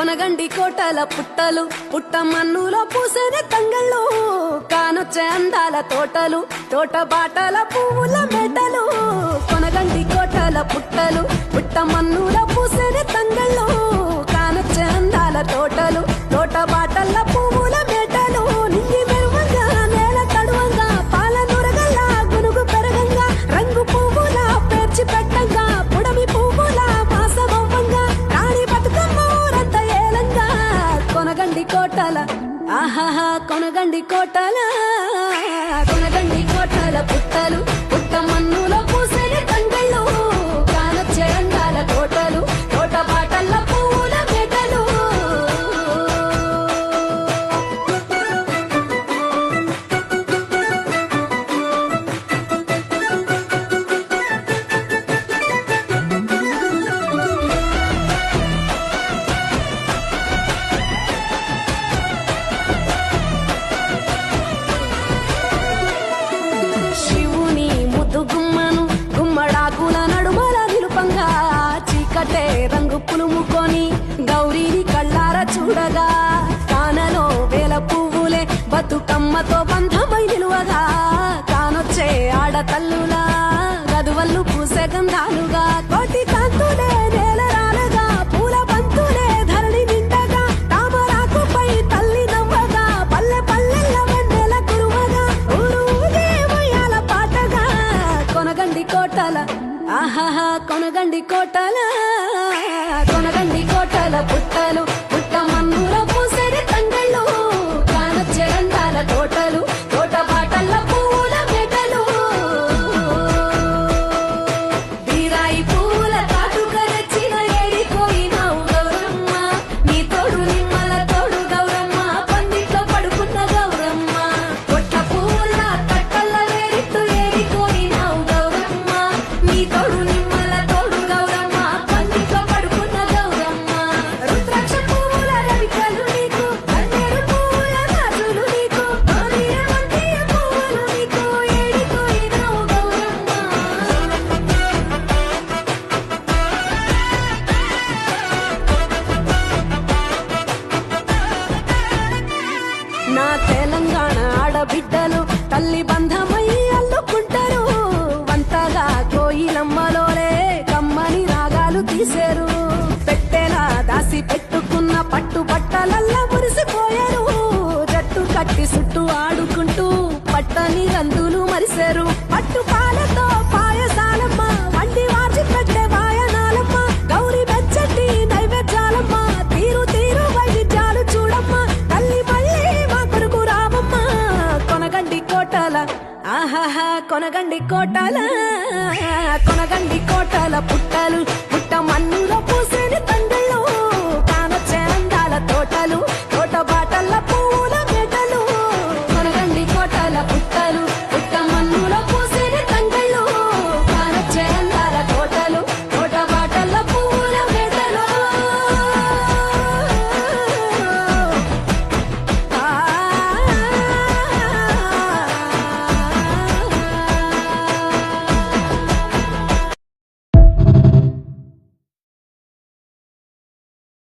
కొనగండి కోటల పుట్టలు పుట్ట మన్నులో పూసిన తంగళ్ళు కానొచ్చే అందాల తోటలు తోట బాటల పువ్వుల మెటలు కొనగండి కోటల పుట్టలు పుట్ట మన్నులో పూసిన తంగళ్ళు కానొచ్చే అందాల తోటలు తోట బాటల పువ్వుల మెటలు నింగి మెరువంగా నేల తడువంగా పాల నురగల్ల గునుగు పెరగంగా రంగు పువ్వుల పేర్చి పెట్టంగా పుడమి పువ్వుల మాసమవ్వంగా రాణి బతుకమ్మ ఊరంతా ఏలంగా కొనగండి కోటల ఆహాహా కొనగండి కోటల కొనగండి కోటల పుట్టలు పుట్ట మన్నులో పూసిన తంగళ్ళు కానొచ్చే అందాల తోటలు తోట బాటల పువ్వుల మెటలు శివుని ముద్దు గుమ్మను గుమ్మడాకుల నడుమల నిలుపంగా చీకటే రంగు పులుముకొని గౌరీని కళ్ళార చూడగా కానలో వేల పువ్వులే బతుకమ్మతో బంధమై నిలువగా కానొచ్చే ఆడతల్లులా గదువల్లు పూసే గంధాలుగా కోటి కాంతులే నేల రాలగా పూల బంతులే ధరణి నిండగా తామరాకుపై తల్లి నవ్వగా పల్లె పల్లెల్ల వెన్నెల కురువగా ఊరూగే ఉయ్యాల పాటగా కొనగండి కోటల ఆహాహా కొనగండి కోటల కొనగండి కోటల పుట్టలు పుట్ట మన్నుల పూసరి తంగళ్ళు కానొచ్చే అందాల తోటలు తోట బాటల పువ్వుల మెటలు బీరాయి పూల తాటుకరచిన ఏడిపోయినావు గౌరమ్మ నీ తోడు నిమ్మల తోడు గౌరమ్మ పందిట్లో పడుకున్న గౌరమ్మ పొట్ల పూల కట్టల్ల వేరిట్టు ఏడిపోయినావు గౌరమ్మ నీ తోడు నిమ్మల తోడు గౌరమ్మ పందిట్లో పడుకున్న గౌరమ్మ రుద్రాక్ష పువ్వుల రవికలు నీకు కన్నేరు పువ్వుల గాజులు నీకు కోనేరువంటియ పువ్వులు నీకు ఏడిపోయినావు గౌరమ్మ నా తెలంగాణ ఆడబిడ్డలు తల్లి బంధమై అల్లుకుంటారు వంతగా కోయిలమ్మలోనే కమ్మని రాగాలు తీశారు పెట్టేలా దాసి పెట్టుకున్న పట్టు బట్టలల్లా మురిసిపోయారు జట్టు కట్టి చుట్టూ ఆడుకుంటూ పట్టని రందులు మరిశారు పట్టు పాలతో పాయసాలమ్మ వండి వార్చి పెట్టే వాయనాలమ్మ గౌరీ బెచ్చటి నైవేద్యాలమ్మ తీరు తీరు వైవిధ్యాలు చూడమ్మ తల్లి మళ్ళీ మా కొడుకు రామమ్మ కొనగండి కోటల ఆహాహా కొనగండి కోటల కొనగండి కోటల పుట్టలు పుట్ట మన్నులో పూసిన